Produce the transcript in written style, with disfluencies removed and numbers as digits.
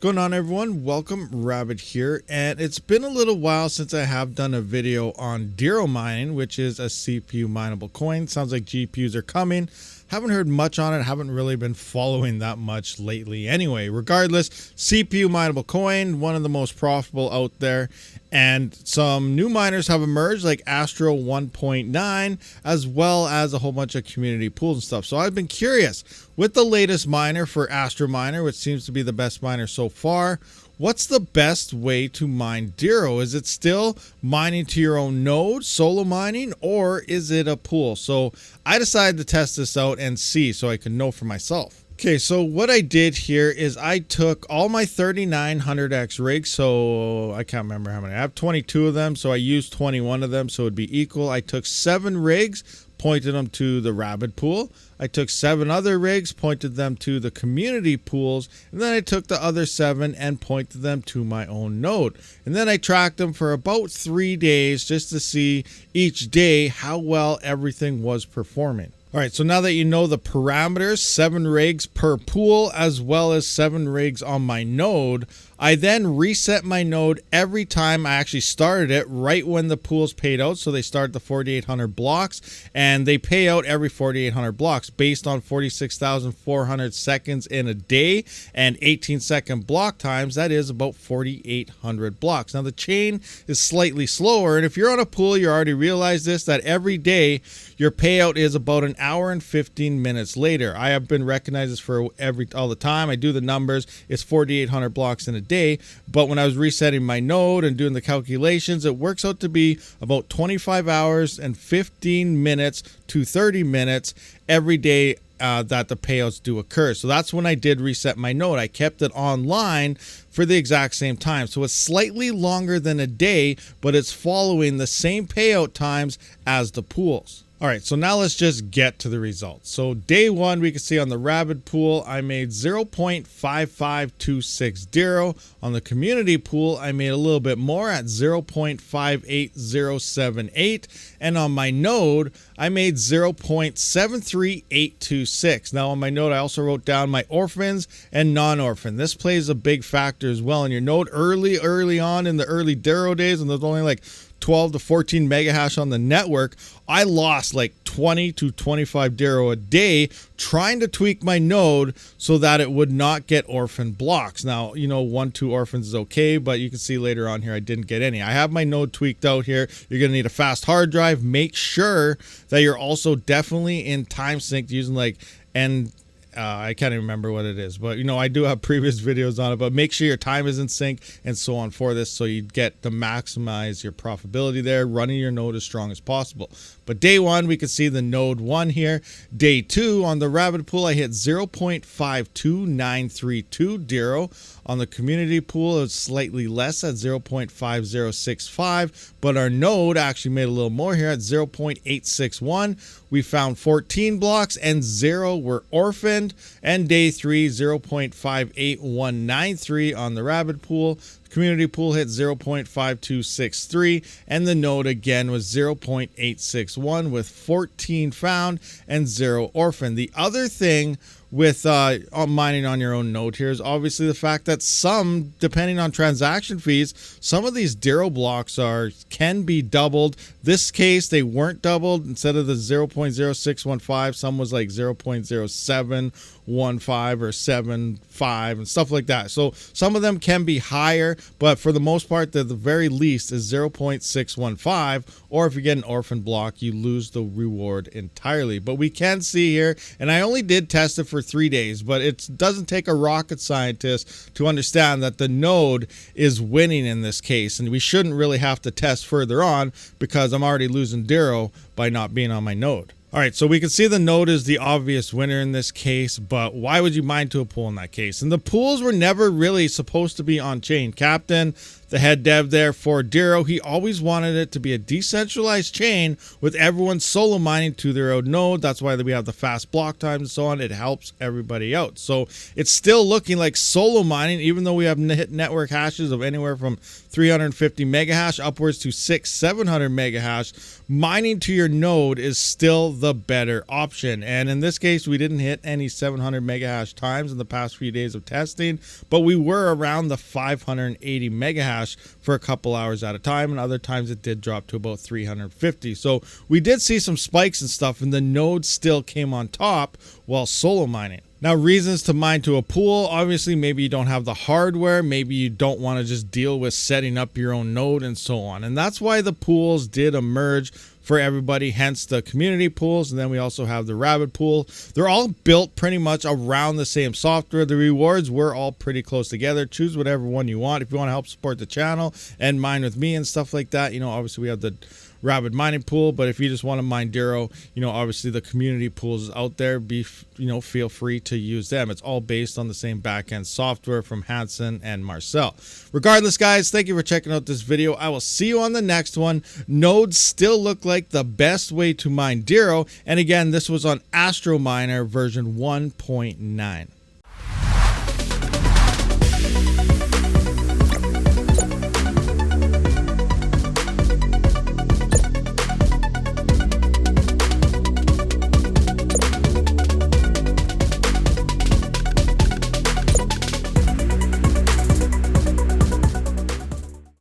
What's going on, everyone? Welcome, Rabid here, and it's been a little while since I have done a video on Dero mining, which is a CPU mineable coin. Sounds like GPUs are coming. Haven't heard much on it, haven't really been following that much lately anyway. Regardless, CPU mineable coin, one of the most profitable out there, and some new miners have emerged like Astro 1.9, as well as a whole bunch of community pools and stuff. So I've been curious with the latest miner for Astro Miner, which seems to be the best miner so far. What's the best way to mine Dero? Is it still mining to your own node, solo mining, or is it a pool? So I decided to test this out and see so I can know for myself. Okay, so what I did here is I took all my 3900X rigs, so I can't remember how many. I have 22 of them, so I used 21 of them, so it'd be equal. I took 7 rigs, pointed them to the Rabid pool. I took 7 other rigs, pointed them to the community pools, and then I took the other 7 and pointed them to my own node. And then I tracked them for about 3 days just to see each day how well everything was performing. All right, so now that you know the parameters, 7 rigs per pool, as well as 7 rigs on my node, I then reset my node every time I actually started it, right when the pools paid out. So they start the 4,800 blocks, and they pay out every 4,800 blocks based on 46,400 seconds in a day and 18-second block times. That is about 4,800 blocks. Now the chain is slightly slower, and if you're on a pool, you already realize this, that every day your payout is about an hour and 15 minutes later. I have been recognized this for all the time. I do the numbers. It's 4,800 blocks in a day, but when I was resetting my node and doing the calculations, it works out to be about 25 hours and 15 minutes to 30 minutes every day that the payouts do occur. So that's when I did reset my node. I kept it online for the exact same time. So it's slightly longer than a day, but it's following the same payout times as the pools. All right, so now let's just get to the results. So day 1, we can see on the Rabid pool, I made 0.5526 Dero. On the community pool, I made a little bit more at 0.58078. And on my node, I made 0.73826. Now on my node, I also wrote down my orphans and non-orphan. This plays a big factor as well in your node. Early on in the early Dero days, and there's only like 12 to 14 mega hash on the network, I lost like 20 to 25 Dero a day trying to tweak my node so that it would not get orphan blocks. Now, you know, 1-2 orphans is okay, but you can see later on here I didn't get any. I have my node tweaked out here. You're going to need a fast hard drive. Make sure that you're also definitely in time sync using like I can't even remember what it is, but you know, I do have previous videos on it, but make sure your time is in sync and so on for this, so you get to maximize your profitability there, running your node as strong as possible. But day 1, we can see the node 1 here. Day 2 on the Rabid pool, I hit 0.52932 Dero. On the community pool, it's slightly less at 0.5065, but our node actually made a little more here at 0.861. We found 14 blocks and 0 were orphaned. And day 3, 0.58193 on the Rabid pool. Community pool hit 0.5263, and the node again was 0.861 with 14 found and 0 orphan. The other thing with mining on your own node here is obviously the fact that some, depending on transaction fees, some of these Dero blocks can be doubled. This case, they weren't doubled. Instead of the 0.0615, some was like 0.0715 or 75 and stuff like that. So some of them can be higher, but for the most part, the very least is 0.615, or if you get an orphan block, you lose the reward entirely. But we can see here, and I only did test it for 3 days, but it doesn't take a rocket scientist to understand that the node is winning in this case, and we shouldn't really have to test further on because I'm already losing Dero by not being on my node. All right, so we can see the node is the obvious winner in this case, but why would you mine to a pool in that case? And the pools were never really supposed to be on chain. Captain, the head dev there for Dero, he always wanted it to be a decentralized chain with everyone solo mining to their own node. That's why we have the fast block times and so on. It helps everybody out. So it's still looking like solo mining, even though we have network hashes of anywhere from 350 mega hash upwards to 600-700 mega hash. Mining to your node is still the better option. And in this case, we didn't hit any 700 mega hash times in the past few days of testing, but we were around the 580 mega hash for a couple hours at a time, and other times it did drop to about 350. So we did see some spikes and stuff, and the node still came on top while solo mining. Now, reasons to mine to a pool, obviously maybe you don't have the hardware, maybe you don't want to just deal with setting up your own node and so on. And that's why the pools did emerge for everybody, hence the community pools. And then we also have the Rabid pool. They're all built pretty much around the same software. The rewards were all pretty close together. Choose whatever one you want. If you want to help support the channel and mine with me and stuff like that, you know, obviously we have the RabidMining pool, but if you just want to mine Dero, you know, obviously the community pools out there, feel free to use them. It's all based on the same backend software from Hansen and Marcel. Regardless, guys, thank you for checking out this video. I will see you on the next one. Nodes still look like the best way to mine Dero, and again, this was on AstroMiner version 1.9.